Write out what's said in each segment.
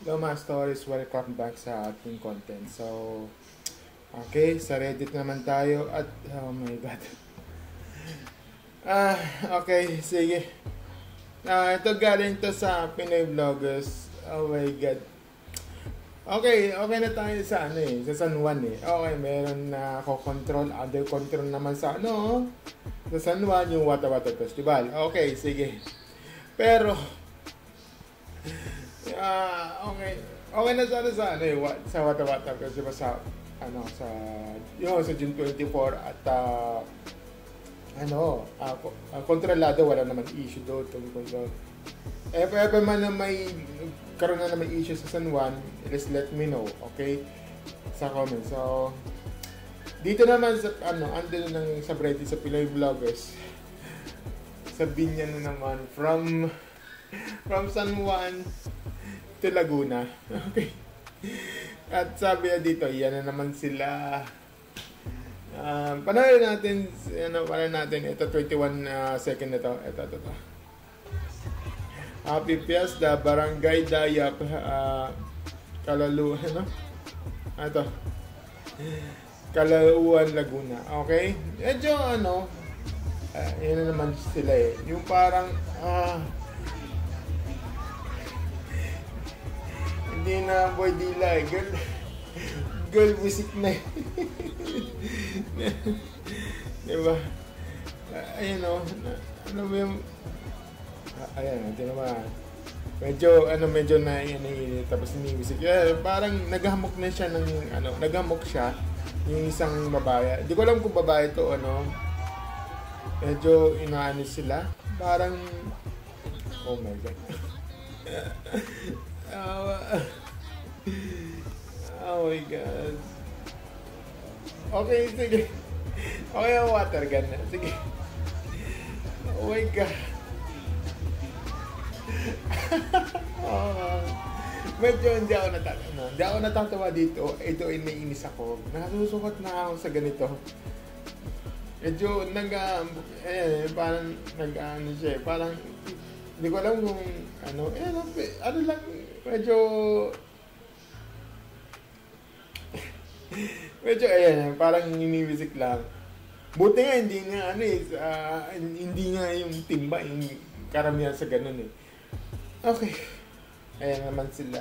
Hello mga stories, welcome back sa ating content. So, okay, sa Reddit naman tayo at, oh my god. Ah, okay, sige. Ito galing to sa Pinoy Vloggers. Oh my god. Okay, okay na tayo sa ano sa San Juan eh. Okay, meron na ako control, under control naman sa sa San Juan, yung Wata Wata Festival. Okay, sige. Pero, okay. Okay na sana sa sa Wata Wata kasi sa sa sa June 24 at kontrolado, wala naman issue doon tungkol doon. If man na may karoon na may issue sa San Juan, just let me know, okay? Sa comment. So, dito naman sa andun ng sa Reddit sa Pinoy Vloggers. Sabihin niya na naman from San Juan to Laguna. Okay. At sabi niya dito, yan na naman sila. Panoorin natin, ito 21 second na to. Ito. Happy Fiesta, Barangay Dayap, Kalalu, Ito. Calauan, Laguna. Okay? Medyo yan na naman sila eh. Yung parang, hindi na boy dila eh. Girl music na eh. Diba? Ayun ano mo yung ayan, hindi naman medyo na tapos ni-music. Parang naghamok na siya ng naghamok siya yung isang babae. Hindi ko alam kung babae to medyo inaano sila. Parang oh my god. Oh my god. Okay, sige. Okay, water gun na. Sige. Oh my god. Medyo hindi ako natatawa dito. Ito ay naiinis ako. Nasusukat na ako sa ganito. Medyo parang siya. Parang hindi ko alam kung lang medyo parang niniwisik lang. Buti nga hindi nga yung timba yung karamihan sa ganun eh. Okay. Ayan naman sila.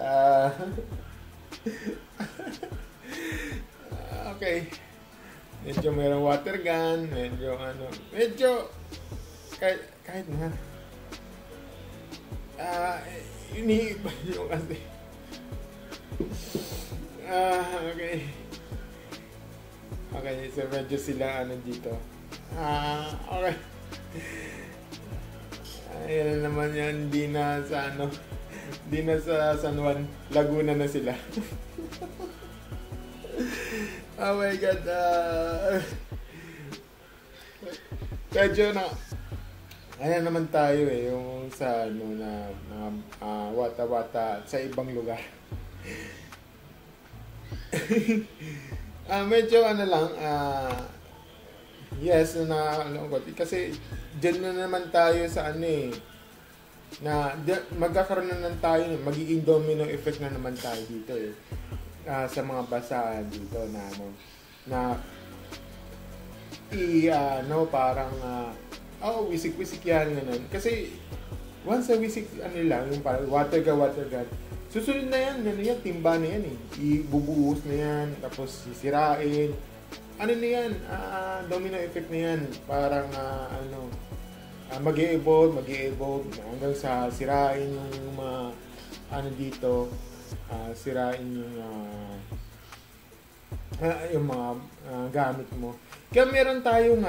Okay. Medyo mayroong water gun, medyo kahit na iniiba yung kasi okay. Okay, so medyo sila dito. Okay. Ayan na naman yan, di na sa San Juan, Laguna na sila. Oh my god. Medyo ayan naman tayo yung sa wata-wata sa ibang lugar. Medyo yes, kasi dyan na naman tayo sa magkakaroon na tayo, magiging domino effect na naman tayo dito sa mga basaan dito parang wisik-wisik yan ganun. Kasi once a wisik yung parang water gun, susunod na yan, timba na yan ibubuhos na yan, tapos sisirain, na yan, domino effect na yan, parang mag-e-evolve hanggang sa sirain yung mga dito, sirain yung mga gamit mo. Kaya meron tayong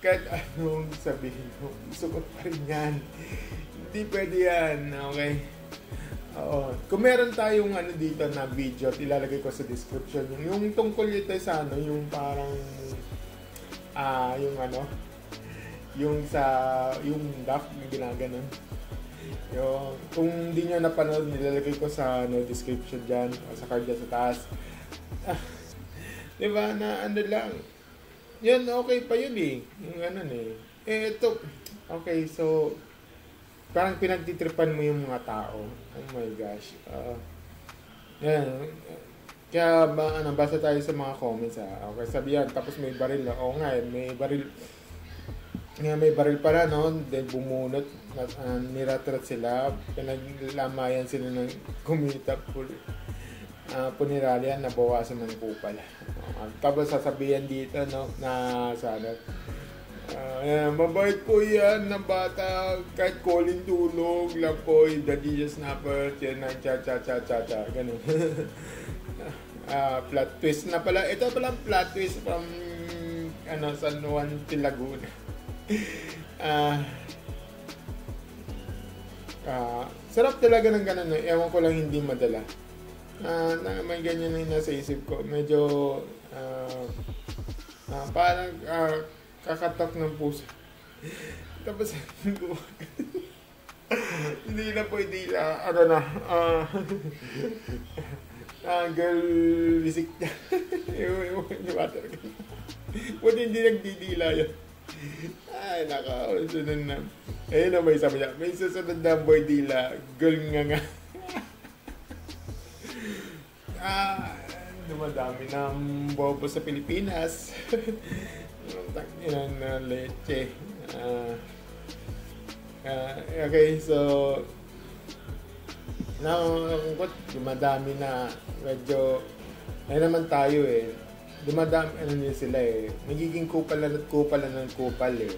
kahit anong sabihin ko, sugot pa rin yan. Hindi pwede yan, okay? Oo. Kung meron tayong dito na video, ilalagay ko sa description. Yung tungkol ito sa yung parang yung duck na ginaganon. Kung hindi nyo napanood, nilalagay ko sa description dyan, o sa card dyan sa taas. Diba na lang, Yun, okay pa yun eh. Yung ano eh. Eh, ito, okay, so, parang pinagtitripan mo yung mga tao. Oh my gosh. Yan. Kaya, basa tayo sa mga comments Okay, sabihan, tapos may baril. Oo nga eh, may baril. Nga may baril pala, no? Then bumunot, niratrat sila, pinaglamayan sila ng kumita puniralian, nabawasan ng kupal. Tapos sasabihan dito, no, na sana, mabait po yan ng bata, kahit calling tulog lang po, daddy snapper, yan na, cha, ganun. Plot twist na pala. Ito pala plot twist from San Juan de Laguna. Sarap talaga ng ganun. Ewan ko lang hindi madala. May ganyan na nasa isip ko. Medyo parang kakatok ng puso. Tapos hindi na pwede girl bisik niya. Yung water. Buti hindi nagdidila yun. Ay, sunod na. Ayun na, may isa niya. May susunod na boy dila. Girl nga. Dumadami ng bobo sa Pilipinas. Yan na leche. Okay, so now, dumadami na medyo naman tayo eh. Dumadami niya sila eh. Nagiging kupal at kupal eh.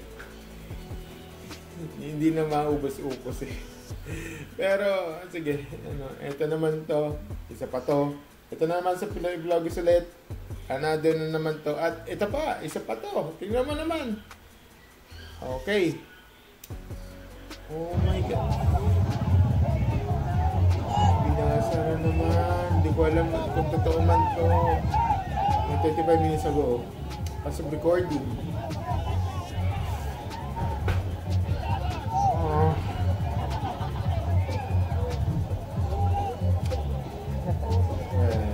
Hindi na maubos-ubos eh. Pero sige, ito naman to, isa pa to. Ito naman sa Pinoy Vloggers ulit. Another na naman to. At ito pa, isa pa to. Tingnan mo naman. Okay. Oh my God. Binasa na naman. Hindi ko alam kung totoo man to. 35 minutes ago. As of recording.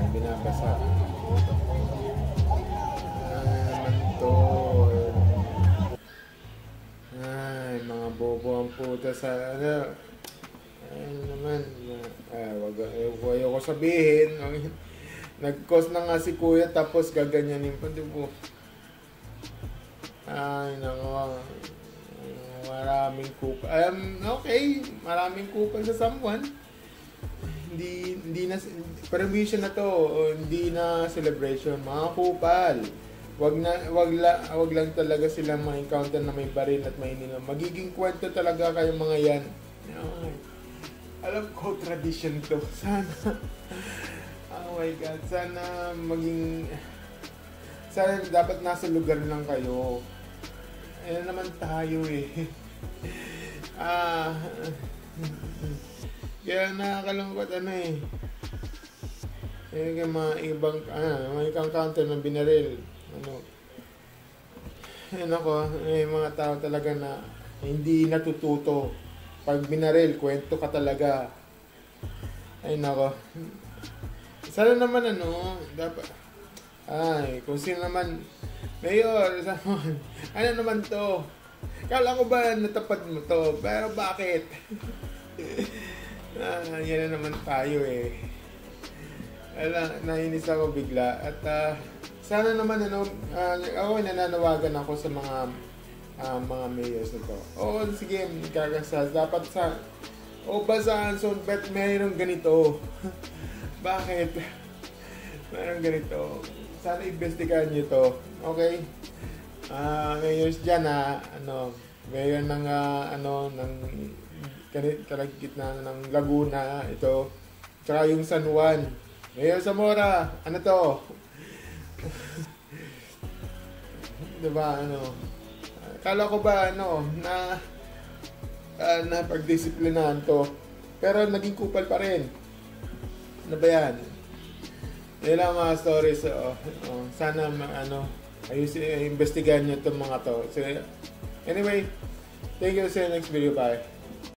Binabasa. Naman to. Ay, mga bobo ang puta sa naman. Wag ayoko sabihin. Nag-cause na nga si kuya tapos gaganyanin pa, di po. Ay, nako. Maraming kupal. Okay, maraming kupal sa someone. Hindi na permission na to, hindi na celebration, mga kupal. Wag lang talaga silang ma-encounter na may baril at may ininom. Magiging kwento talaga kayo mga yan. Okay. Alam ko tradition to. Sana oh my God, sana dapat nasa lugar lang kayo. Ayan naman tayo eh. Kaya nakakalungkot eh. Kaya mga ibang, may counter ng binaril. Mga tao talaga na hindi natututo. Pag binaril, kwento ka talaga. Ay nako. Sana naman dapat, kung sino naman, Mayor, ano naman to? Kala ko ba natapad mo to? Pero bakit? Yan na naman tayo eh. Nainis ako bigla. At sana naman, ako nananawagan ako sa mga mayors na to. Sige, kakasas. Dapat basahan, so bet mayroong ganito. Bakit? Mayroong ganito. Sana investigahan nyo to. Okay? Mayors dyan mayor ng kalagitnaan ng Laguna, ito. Tsaka yung San Juan. Mayor Zamora, ano to? Diba, kala ko ba, na pagdisiplinahan to. Pero naging kupal pa rin. Ano ba yan? Yan lang mga stories. Sana investigahan nyo itong mga to. So, anyway, thank you sa next video. Bye.